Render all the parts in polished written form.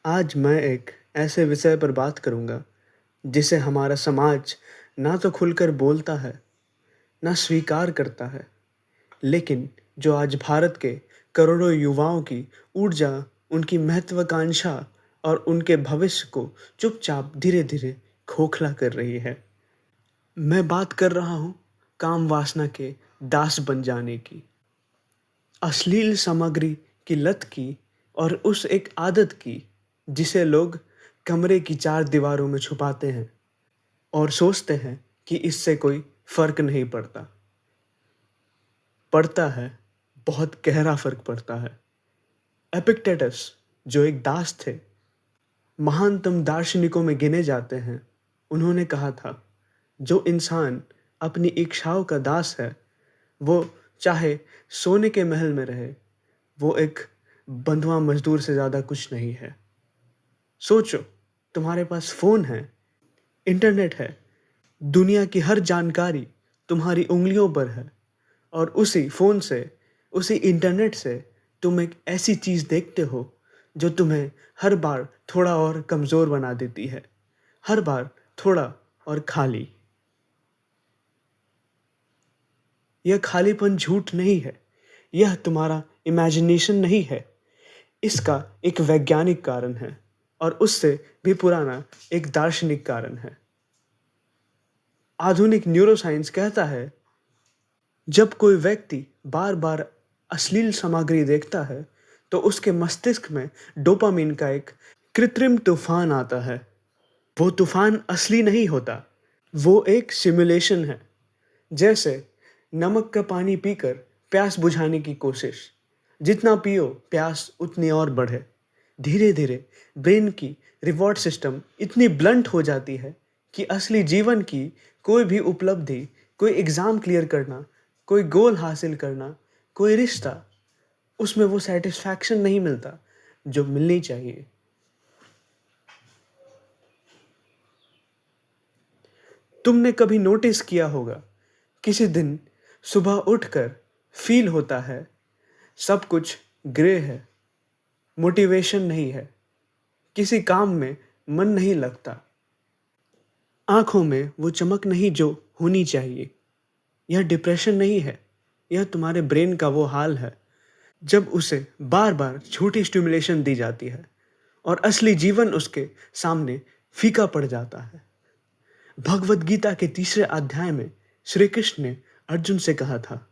आज मैं एक ऐसे विषय पर बात करूँगा, जिसे हमारा समाज ना तो खुलकर बोलता है, ना स्वीकार करता है, लेकिन जो आज भारत के करोड़ों युवाओं की ऊर्जा, उनकी महत्वाकांक्षा और उनके भविष्य को चुपचाप धीरे-धीरे खोखला कर रही है। मैं बात कर रहा हूँ काम वासना के दास बन जाने की, अश्लील सामग्री की लत की और उस एक आदत की, जिसे लोग कमरे की चार दीवारों में छुपाते हैं और सोचते हैं कि इससे कोई फ़र्क नहीं पड़ता। पड़ता है, बहुत गहरा फ़र्क पड़ता है। एपिक्टेटस, जो एक दास थे, महानतम दार्शनिकों में गिने जाते हैं, उन्होंने कहा था, जो इंसान अपनी इच्छाओं का दास है, वो चाहे सोने के महल में रहे, वो एक बंधुआ मज़दूर से ज़्यादा कुछ नहीं है। सोचो, तुम्हारे पास फ़ोन है, इंटरनेट है, दुनिया की हर जानकारी तुम्हारी उँगलियों पर है और उसी फ़ोन से, उसी इंटरनेट से तुम एक ऐसी चीज़ देखते हो, जो तुम्हें हर बार थोड़ा और कमज़ोर बना देती है, हर बार थोड़ा और खाली। यह खालीपन झूठ नहीं है, यह तुम्हारा इमेजिनेशन नहीं है, इसका एक वैज्ञानिक कारण है और उससे भी पुराना एक दार्शनिक कारण है। आधुनिक न्यूरोसाइंस कहता है, जब कोई व्यक्ति बार-बार अश्लील सामग्री देखता है, तो उसके मस्तिष्क में डोपामाइन का एक कृत्रिम तूफ़ान आता है। वो तूफ़ान असली नहीं होता, वो एक सिमुलेशन है। जैसे नमक का पानी पीकर प्यास बुझाने की कोशिश। जितना पियो, प्यास उतनी और बढ़े। धीरे-धीरे ब्रेन की रिवॉर्ड सिस्टम इतनी ब्लंट हो जाती है कि असली जीवन की कोई भी उपलब्धि, कोई एग्ज़ाम क्लियर करना, कोई गोल हासिल करना, कोई रिश्ता, उसमें वो सैटिस्फैक्शन नहीं मिलता, जो मिलनी चाहिए। तुमने कभी नोटिस किया होगा, किसी दिन सुबह उठकर फ़ील होता है, सब कुछ ग्रे है, मोटिवेशन नहीं है, किसी काम में मन नहीं लगता, आँखों में वो चमक नहीं जो होनी चाहिए। यह डिप्रेशन नहीं है, यह तुम्हारे ब्रेन का वो हाल है, जब उसे बार-बार छोटी स्टिमुलेशन दी जाती है और असली जीवन उसके सामने फीका पड़ जाता है। भगवद गीता के तीसरे अध्याय में श्री कृष्ण ने अर्जुन से कहा था,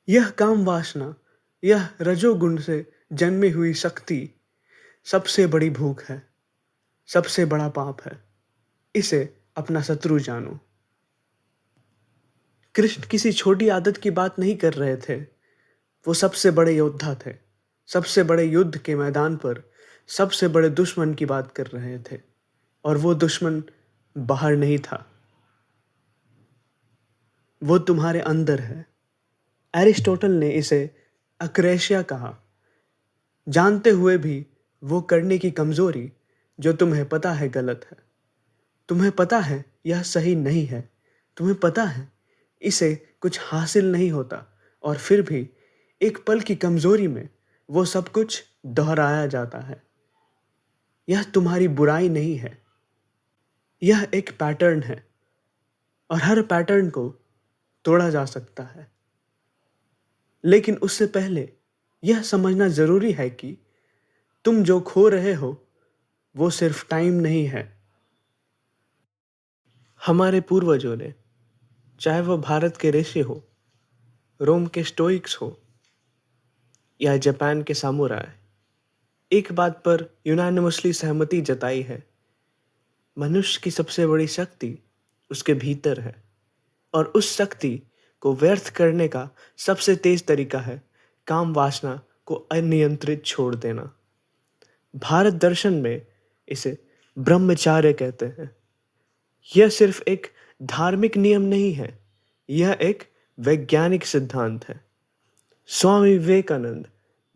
यह काम वासना, यह रजोगुण से जन्मी हुई शक्ति सबसे बड़ी भूख है, सबसे बड़ा पाप है। इसे अपना शत्रु जानो। कृष्ण किसी छोटी आदत की बात नहीं कर रहे थे, वो सबसे बड़े योद्धा थे। सबसे बड़े युद्ध के मैदान पर सबसे बड़े दुश्मन की बात कर रहे थे और वो दुश्मन बाहर नहीं था, वो तुम्हारे अंदर है। एरिस्टोटल ने इसे अक्रेशिया कहा, जानते हुए भी वो करने की कमज़ोरी जो तुम्हें पता है गलत है। तुम्हें पता है यह सही नहीं है, तुम्हें पता है इसे कुछ हासिल नहीं होता और फिर भी एक पल की कमज़ोरी में वो सब कुछ दोहराया जाता है। यह तुम्हारी बुराई नहीं है, यह एक पैटर्न है और हर पैटर्न को तोड़ा जा सकता है। लेकिन उससे पहले यह समझना ज़रूरी है कि तुम जो खो रहे हो, वो सिर्फ टाइम नहीं है। हमारे पूर्वजों ने, चाहे वो भारत के ऋषि हो, रोम के स्टोइक्स हो या जापान के सामुराई, एक बात पर यूनानिमसली सहमति जताई है, मनुष्य की सबसे बड़ी शक्ति उसके भीतर है और उस शक्ति को व्यर्थ करने का सबसे तेज तरीका है काम वासना को अनियंत्रित छोड़ देना। भारत दर्शन में इसे ब्रह्मचार्य कहते हैं। यह सिर्फ एक धार्मिक नियम नहीं है, यह एक वैज्ञानिक सिद्धांत है। स्वामी विवेकानंद,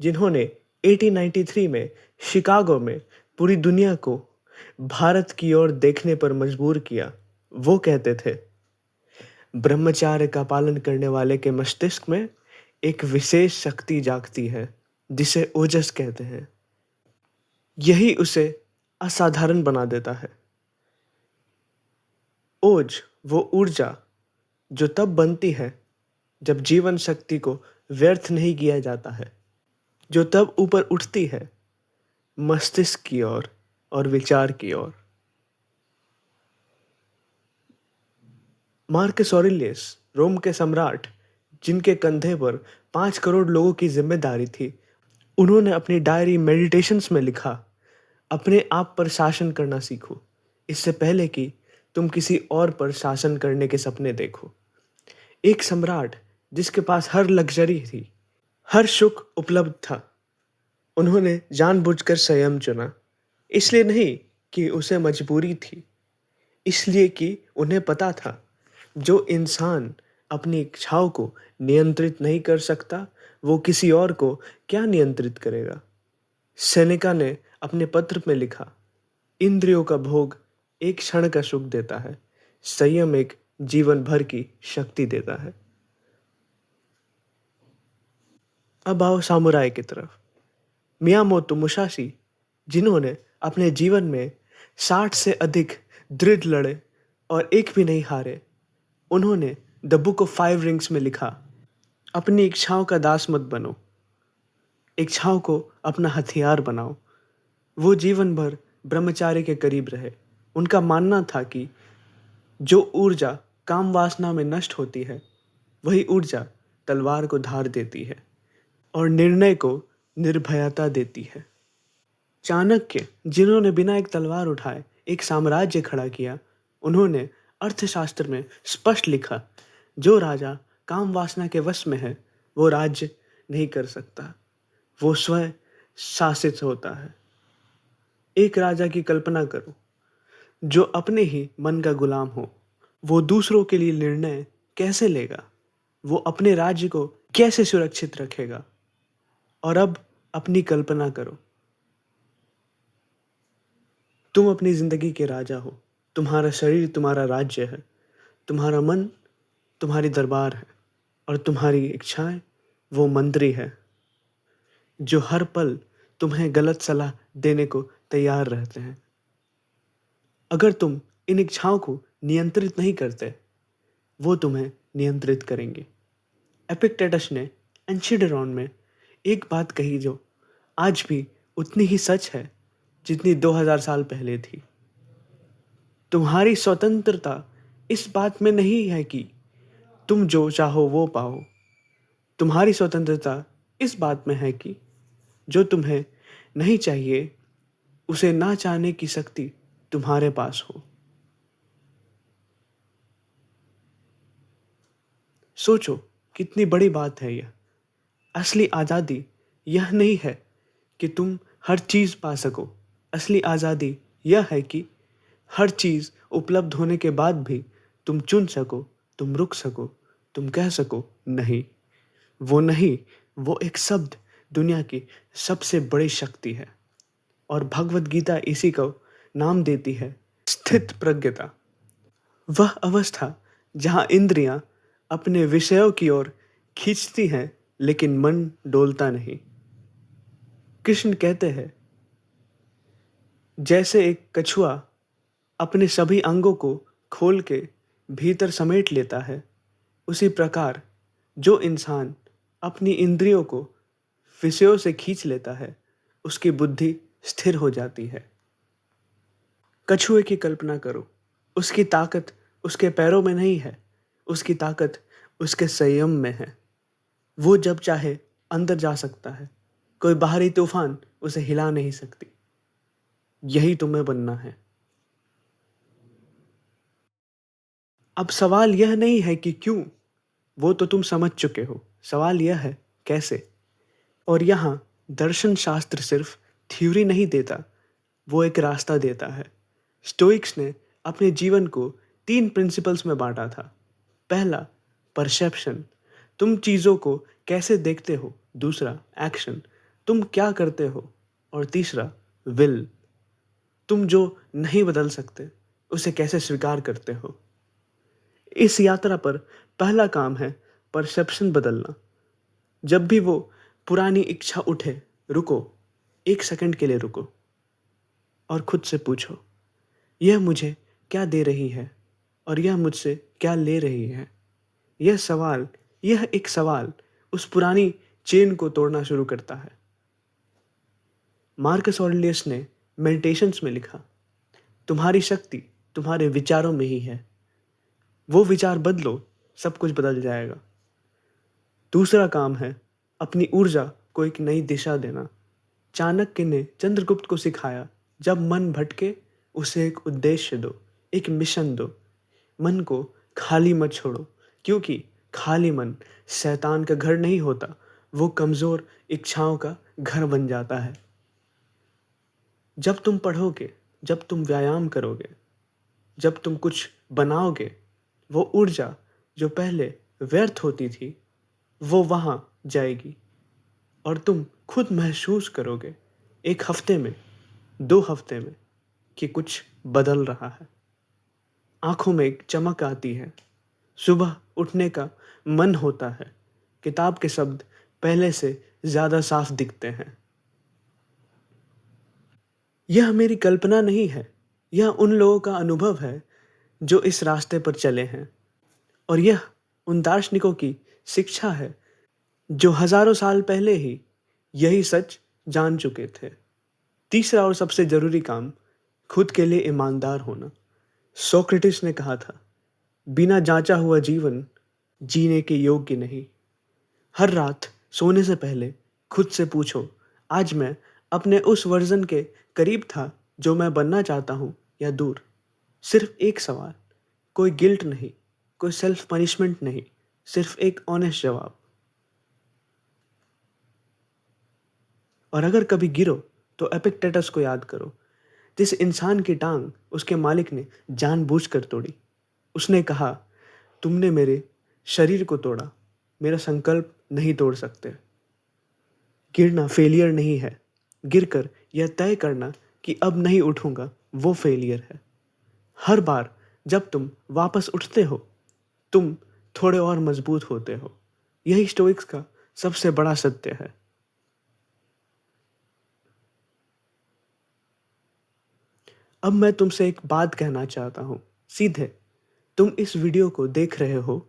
जिन्होंने 1893 में शिकागो में पूरी दुनिया को भारत की ओर देखने पर मजबूर किया, वो कहते थे, ब्रह्मचार्य का पालन करने वाले के मस्तिष्क में एक विशेष शक्ति जागती है, जिसे ओजस कहते हैं। यही उसे असाधारण बना देता है। ओज वो ऊर्जा जो तब बनती है जब जीवन शक्ति को व्यर्थ नहीं किया जाता है, जो तब ऊपर उठती है मस्तिष्क की ओर और विचार की ओर। मार्कस ऑरेलियस, रोम के सम्राट, जिनके कंधे पर 5 करोड़ लोगों की जिम्मेदारी थी, उन्होंने अपनी डायरी मेडिटेशंस में लिखा, अपने आप पर शासन करना सीखो इससे पहले कि तुम किसी और पर शासन करने के सपने देखो। एक सम्राट जिसके पास हर लग्जरी थी, हर सुख उपलब्ध था, उन्होंने जानबूझकर संयम चुना। इसलिए नहीं कि उसे मजबूरी थी, इसलिए कि उन्हें पता था जो इंसान अपनी इच्छाओं को नियंत्रित नहीं कर सकता, वो किसी और को क्या नियंत्रित करेगा। सेनेका ने अपने पत्र में लिखा, इंद्रियों का भोग एक क्षण का सुख देता है, संयम एक जीवन भर की शक्ति देता है। अब आओ सामुराई की तरफ। मियामोतो मुसाशी, जिन्होंने अपने जीवन में 60 से अधिक दृढ़ लड़े और एक भी नहीं हारे, उन्होंने द बुक ऑफ 5 रिंग्स में लिखा, अपनी इच्छाओं का दास मत बनो, इच्छाओं को अपना हथियार बनाओ। वो जीवन भर ब्रह्मचार्य के करीब रहे। उनका मानना था कि जो ऊर्जा काम वासना में नष्ट होती है, वही ऊर्जा तलवार को धार देती है और निर्णय को निर्भयता देती है। चाणक्य, जिन्होंने बिना एक तलवार उठाए एक साम्राज्य खड़ा किया, उन्होंने अर्थशास्त्र में स्पष्ट लिखा, जो राजा काम वासना के वश में है वो राज्य नहीं कर सकता, वो स्वयं शासित होता है। एक राजा की कल्पना करो जो अपने ही मन का गुलाम हो। वो दूसरों के लिए निर्णय कैसे लेगा, वो अपने राज्य को कैसे सुरक्षित रखेगा। और अब अपनी कल्पना करो, तुम अपनी जिंदगी के राजा हो, तुम्हारा शरीर तुम्हारा राज्य है, तुम्हारा मन तुम्हारी दरबार है और तुम्हारी इच्छाएं वो मंत्री है जो हर पल तुम्हें गलत सलाह देने को तैयार रहते हैं। अगर तुम इन इच्छाओं को नियंत्रित नहीं करते, वो तुम्हें नियंत्रित करेंगे। एपिक्टेटस ने एंचिडेरॉन में एक बात कही जो आज भी उतनी ही सच है जितनी 2000 साल पहले थी। तुम्हारी स्वतंत्रता इस बात में नहीं है कि तुम जो चाहो वो पाओ, तुम्हारी स्वतंत्रता इस बात में है कि जो तुम्हें नहीं चाहिए उसे ना चाहने की शक्ति तुम्हारे पास हो। सोचो कितनी बड़ी बात है यह। असली आज़ादी यह नहीं है कि तुम हर चीज़ पा सको, असली आज़ादी यह है कि हर चीज़ उपलब्ध होने के बाद भी तुम चुन सको, तुम रुक सको, तुम कह सको नहीं। वो नहीं, वो एक शब्द दुनिया की सबसे बड़ी शक्ति है और भगवत गीता इसी को नाम देती है स्थित प्रज्ञता। वह अवस्था जहाँ इंद्रियां अपने विषयों की ओर खींचती हैं लेकिन मन डोलता नहीं। कृष्ण कहते हैं, जैसे एक कछुआ अपने सभी अंगों को खोल के भीतर समेट लेता है, उसी प्रकार जो इंसान अपनी इंद्रियों को विषयों से खींच लेता है, उसकी बुद्धि स्थिर हो जाती है। कछुए की कल्पना करो, उसकी ताकत उसके पैरों में नहीं है, उसकी ताकत उसके संयम में है। वो जब चाहे अंदर जा सकता है, कोई बाहरी तूफान उसे हिला नहीं सकती। यही तुम्हें बनना है। अब सवाल यह नहीं है कि क्यों, वो तो तुम समझ चुके हो। सवाल यह है कैसे। और यहाँ दर्शन शास्त्र सिर्फ थ्योरी नहीं देता, वो एक रास्ता देता है। स्टोइक्स ने अपने जीवन को 3 प्रिंसिपल्स में बांटा था। पहला, परसेप्शन, तुम चीज़ों को कैसे देखते हो। दूसरा, एक्शन, तुम क्या करते हो। और तीसरा, विल, तुम जो नहीं बदल सकते उसे कैसे स्वीकार करते हो। इस यात्रा पर पहला काम है परसेप्शन बदलना। जब भी वो पुरानी इच्छा उठे, रुको, 1 सेकंड के लिए रुको। और खुद से पूछो, यह मुझे क्या दे रही है और यह मुझसे क्या ले रही है? यह एक सवाल उस पुरानी चेन को तोड़ना शुरू करता है। मार्कस ऑरेलियस ने मेडिटेशंस में लिखा, तुम्हारी शक्ति तुम्हारे विचारों में ही है। वो विचार बदलो, सब कुछ बदल जाएगा। दूसरा काम है अपनी ऊर्जा को एक नई दिशा देना। चाणक्य ने चंद्रगुप्त को सिखाया, जब मन भटके उसे एक उद्देश्य दो, एक मिशन दो। मन को खाली मत छोड़ो, क्योंकि खाली मन शैतान का घर नहीं होता, वो कमज़ोर इच्छाओं का घर बन जाता है। जब तुम पढ़ोगे, जब तुम व्यायाम करोगे, जब तुम कुछ बनाओगे, वो ऊर्जा जो पहले व्यर्थ होती थी वो वहाँ जाएगी और तुम खुद महसूस करोगे, 1 हफ्ते में, 2 हफ्ते में, कि कुछ बदल रहा है। आँखों में एक चमक आती है, सुबह उठने का मन होता है, किताब के शब्द पहले से ज़्यादा साफ दिखते हैं। यह मेरी कल्पना नहीं है, यह उन लोगों का अनुभव है जो इस रास्ते पर चले हैं, और यह उन दार्शनिकों की शिक्षा है जो हज़ारों साल पहले ही यही सच जान चुके थे। तीसरा और सबसे ज़रूरी काम, खुद के लिए ईमानदार होना। सोक्रेटिस ने कहा था, बिना जांचा हुआ जीवन जीने के योग्य नहीं। हर रात सोने से पहले खुद से पूछो, आज मैं अपने उस वर्जन के करीब था जो मैं बनना चाहता हूँ या दूर? सिर्फ एक सवाल, कोई गिल्ट नहीं, कोई सेल्फ पनिशमेंट नहीं, सिर्फ एक ऑनेस्ट जवाब। और अगर कभी गिरो तो एपिक्टेटस को याद करो, जिस इंसान की टांग उसके मालिक ने जानबूझकर तोड़ी। उसने कहा, तुमने मेरे शरीर को तोड़ा, मेरा संकल्प नहीं तोड़ सकते। गिरना फेलियर नहीं है, गिरकर यह तय करना कि अब नहीं उठूंगा, वो फेलियर है। हर बार जब तुम वापस उठते हो, तुम थोड़े और मजबूत होते हो। यही स्टोइक्स का सबसे बड़ा सत्य है। अब मैं तुमसे एक बात कहना चाहता हूँ, सीधे। तुम इस वीडियो को देख रहे हो,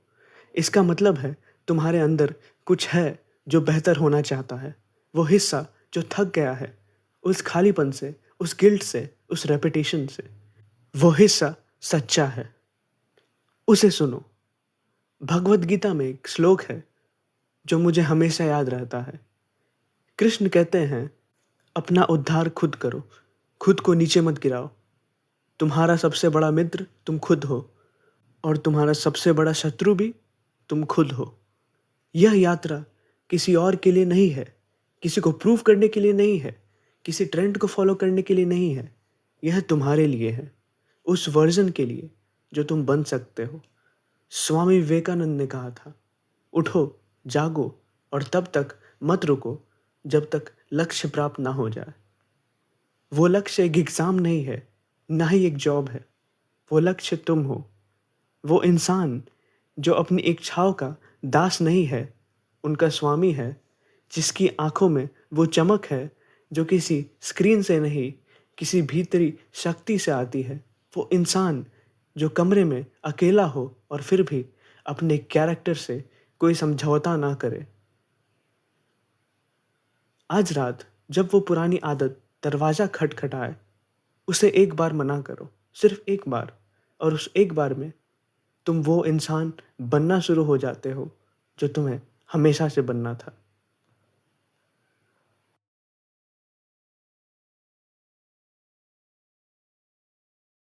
इसका मतलब है तुम्हारे अंदर कुछ है जो बेहतर होना चाहता है। वो हिस्सा जो थक गया है, उस खालीपन से, उस गिल्ट से, उस रेपिटेशन से। वो हिस्सा सच्चा है, उसे सुनो। भगवद गीता में एक श्लोक है जो मुझे हमेशा याद रहता है। कृष्ण कहते हैं, अपना उद्धार खुद करो, खुद को नीचे मत गिराओ। तुम्हारा सबसे बड़ा मित्र तुम खुद हो, और तुम्हारा सबसे बड़ा शत्रु भी तुम खुद हो। यह यात्रा किसी और के लिए नहीं है, किसी को प्रूव करने के लिए नहीं है, किसी ट्रेंड को फॉलो करने के लिए नहीं है। यह तुम्हारे लिए है, उस वर्जन के लिए जो तुम बन सकते हो। स्वामी विवेकानंद ने कहा था, उठो, जागो और तब तक मत रुको जब तक लक्ष्य प्राप्त ना हो जाए। वो लक्ष्य एक एग्ज़ाम नहीं है, ना ही एक जॉब है। वो लक्ष्य तुम हो। वो इंसान जो अपनी इच्छाओं का दास नहीं है, उनका स्वामी है, जिसकी आंखों में वो चमक है जो किसी स्क्रीन से नहीं, किसी भीतरी शक्ति से आती है। वो इंसान जो कमरे में अकेला हो और फिर भी अपने कैरेक्टर से कोई समझौता ना करे। आज रात जब वो पुरानी आदत दरवाज़ा खटखटाए, उसे एक बार मना करो, सिर्फ एक बार, और उस एक बार में तुम वो इंसान बनना शुरू हो जाते हो जो तुम्हें हमेशा से बनना था।